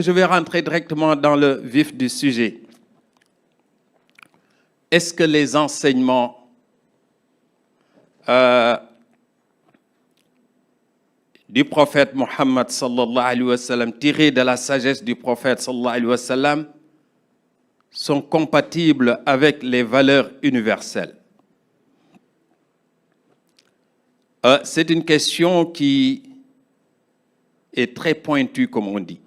Je vais rentrer directement dans le vif du sujet. Est-ce que les enseignements du prophète Mohammed sallallahu alayhi wa sallam, tirés de la sagesse du prophète sallallahu alayhi wa sallam, sont compatibles avec les valeurs universelles? C'est une question qui est très pointue, comme on dit.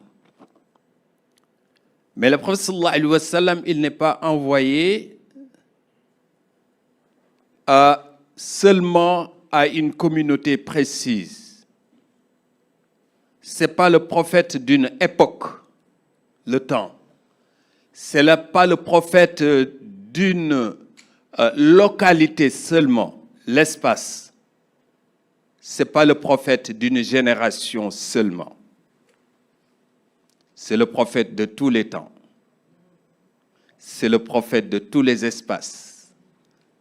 Mais le prophète sallallahu alayhi wa sallam, il n'est pas envoyé seulement à une communauté précise. Ce n'est pas le prophète d'une époque, le temps. Ce n'est pas le prophète d'une localité seulement, l'espace. Ce n'est pas le prophète d'une génération seulement. C'est le prophète de tous les temps. C'est le prophète de tous les espaces.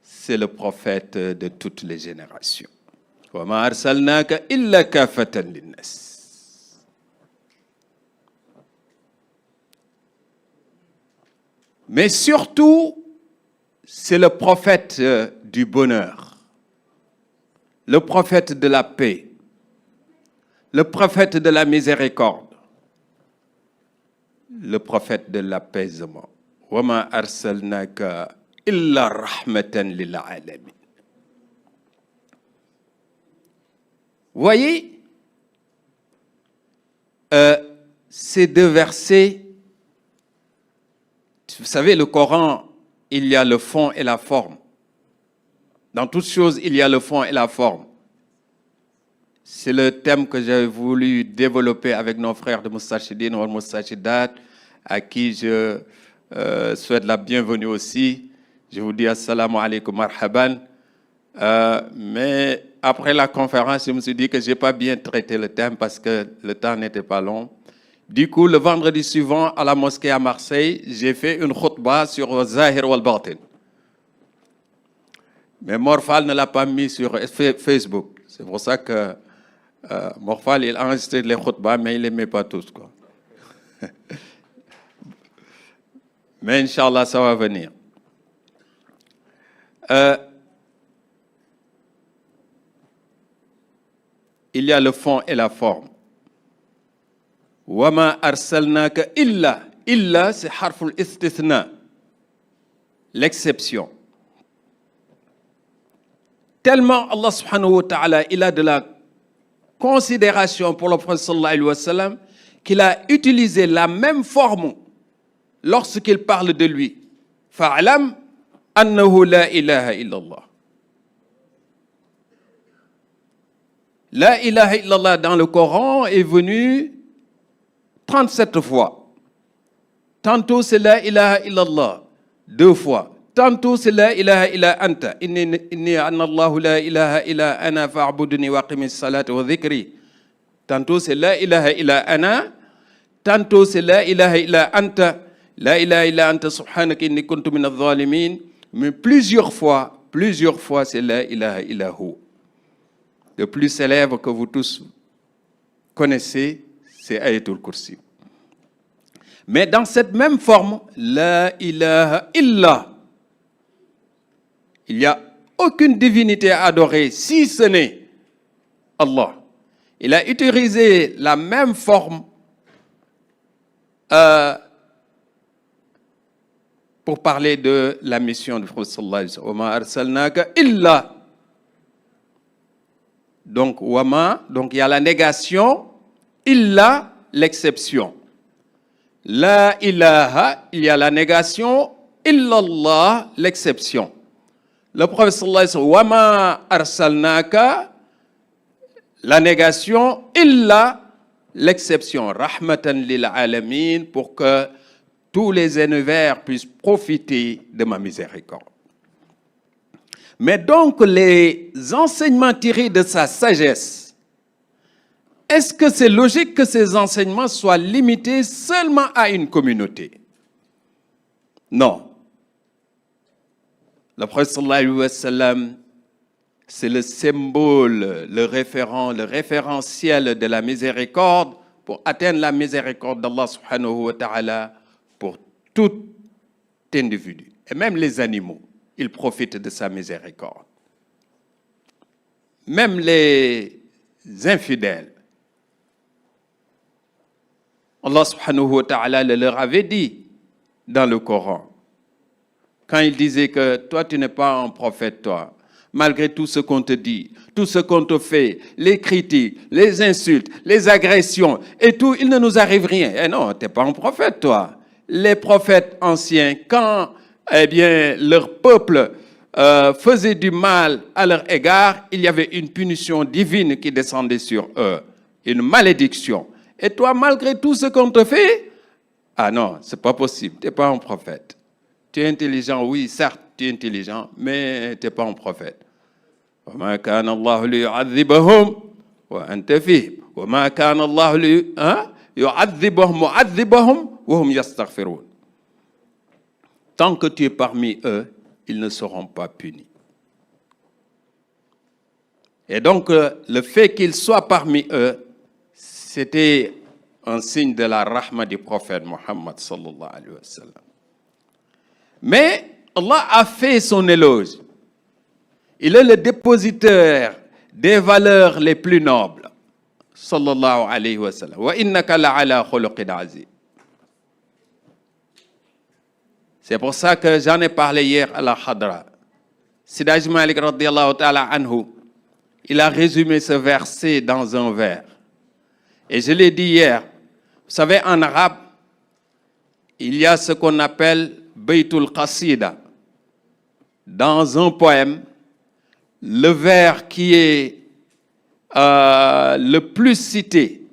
C'est le prophète de toutes les générations. Wa ma arsalnaka illa kafatan linnas. Mais surtout, c'est le prophète du bonheur, le prophète de la paix, le prophète de la miséricorde, le prophète de l'apaisement. Wa ma arsalnaka illa rahmatan lil alamin. Voyez, ces deux versets, vous savez, le Coran, il y a le fond et la forme. Dans toutes choses, il y a le fond et la forme. C'est le thème que j'ai voulu développer avec nos frères de Moustachidine ou Moustachidat, à qui je souhaite la bienvenue aussi. Je vous dis assalamu alaikum marhaban. Mais après la conférence, je me suis dit que je n'ai pas bien traité le thème parce que le temps n'était pas long. Du coup, le vendredi suivant, à la mosquée à Marseille, j'ai fait une khutba sur Zahir wal Batin. Mais Morphal ne l'a pas mis sur Facebook. C'est pour ça que Morphal, il a enregistré les khutbas, mais il ne les met pas tous, quoi. Mais Inch'Allah, ça va venir. Il y a le fond et la forme. Wama arsalnaka illa. Illa, c'est harful istithna, l'exception. Tellement Allah subhanahu wa ta'ala, il a de la considération pour le prophète sallallahu alayhi wa sallam, qu'il a utilisé la même forme lorsqu'il parle de lui. Fa'alam annahu la ilaha illallah. La ilaha illallah dans le Coran est venu 37 fois. Tantôt c'est la ilaha illallah 2 fois. Tantôt c'est la ilaha illa anta. Inni anna Allahu la ilaha illa ana fa'budni wa aqimis salata wa dhikri. Tantôt c'est la ilaha illa ana. Tantôt c'est la ilaha illa anta. La ilaha illa anta subhanaka inni kuntu minadh dhalimin. Mais plusieurs fois c'est la ilaha illa hu. Le plus célèbre que vous tous connaissez, c'est Ayatul Kursi. Mais dans cette même forme, la ilaha illa. Il n'y a aucune divinité à adorer si ce n'est Allah. Il a utilisé la même forme pour parler de la mission du prophète sallallahu alayhi wa sallam. Wa ma arsalnaka illa. Donc, wama, donc il y a la négation, illa, l'exception. La ilaha, il y a la négation, illallah, l'exception. Le prophète sallallahu alayhi wa sallam, wama arsalnaka, la négation, illa, l'exception. Rahmatan lil alamin, pour que tous les univers puissent profiter de ma miséricorde. Mais donc, les enseignements tirés de sa sagesse, est-ce que c'est logique que ces enseignements soient limités seulement à une communauté? Non. Le prophète sallallahu alayhi wa sallam, c'est le symbole, le référent, le référentiel de la miséricorde pour atteindre la miséricorde d'Allah subhanahu wa ta'ala pour tout individu. Et même les animaux, ils profitent de sa miséricorde. Même les infidèles. Allah subhanahu wa ta'ala le leur avait dit dans le Coran. Quand il disait que toi, tu n'es pas un prophète, toi. Malgré tout ce qu'on te dit, tout ce qu'on te fait, les critiques, les insultes, les agressions et tout, il ne nous arrive rien. Eh non, tu n'es pas un prophète, toi. Les prophètes anciens, quand leur peuple faisait du mal à leur égard, il y avait une punition divine qui descendait sur eux, une malédiction. Et toi, malgré tout ce qu'on te fait, ah non, c'est pas possible, tu n'es pas un prophète. Tu es intelligent, oui, certes, tu es intelligent, mais tu n'es pas un prophète. وَمَا كَانَ اللَّهُ لِيُعَذِّبَهُمْ وَأَنْتَ فِيهِمْ وَمَا كَانَ اللَّهُ لِيُعَذِّبَهُمْ وَهُمْ يَسْتَغْفِرُونَ. Tant que tu es parmi eux, ils ne seront pas punis. Et donc, le fait qu'ils soient parmi eux, c'était un signe de la rahma du prophète Mohammed sallallahu alayhi wa sallam. Mais Allah a fait son éloge. Il est le dépositaire des valeurs les plus nobles. Sallallahu alayhi wa sallam. Wa innaka la'ala khuluqin azim. C'est pour ça que j'en ai parlé hier à la Hadra. Sidi Hadji Malick radiyallahu ta'ala anhu, il a résumé ce verset dans un vers. Et je l'ai dit hier. Vous savez, en arabe, il y a ce qu'on appelle Baytul Qasida. Dans un poème, le vers qui est le plus cité,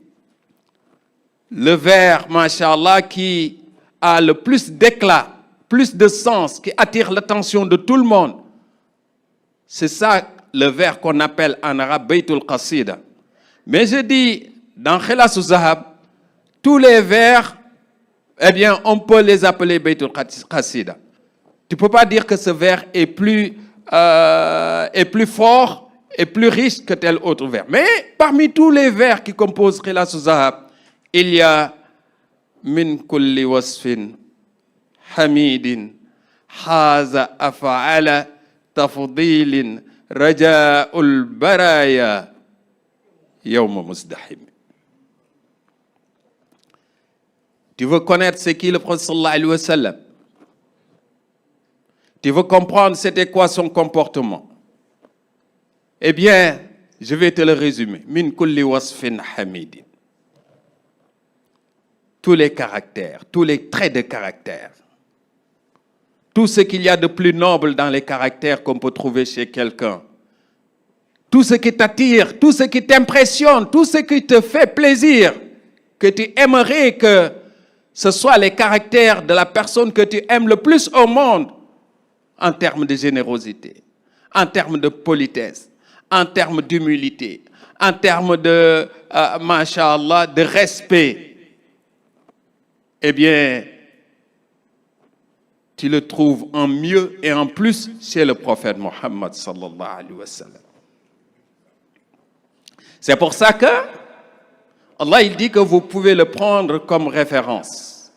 le vers, masha'Allah, qui a le plus d'éclat, plus de sens, qui attire l'attention de tout le monde, c'est ça le vers qu'on appelle en arabe Baytul Qasida. Mais je dis, dans Khilas Zahab, tous les vers, eh bien, on peut les appeler Baytul Qasida. Tu ne peux pas dire que ce vers est plus fort et plus riche que tel autre vers. Mais parmi tous les vers qui composent Khilas Zahab, il y a Min kulli wasfin hamidin haza af'ala tafdilin raja'ul baraya yawma muzdahim. Tu veux connaître ce qu'est le prophète sallallahu alayhi wa sallam? Tu veux comprendre c'était quoi son comportement? Eh bien, je vais te le résumer. Min kulli wasfin hamidin. Tous les caractères, tous les traits de caractère. Tout ce qu'il y a de plus noble dans les caractères qu'on peut trouver chez quelqu'un. Tout ce qui t'attire, tout ce qui t'impressionne, tout ce qui te fait plaisir, que tu aimerais que ce soit les caractères de la personne que tu aimes le plus au monde, en termes de générosité, en termes de politesse, en termes d'humilité, en termes de, masha'Allah, de respect. Eh bien, tu le trouves en mieux et en plus chez le prophète Mohammed sallallahu alayhi wa sallam. C'est pour ça que Allah il dit que vous pouvez le prendre comme référence.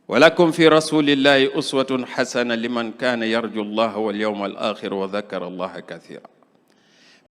Walakum fi rasulillahi uswatun hasana liman kana yarju Allah wal yawmal akhir wa dhakara Allah kathira.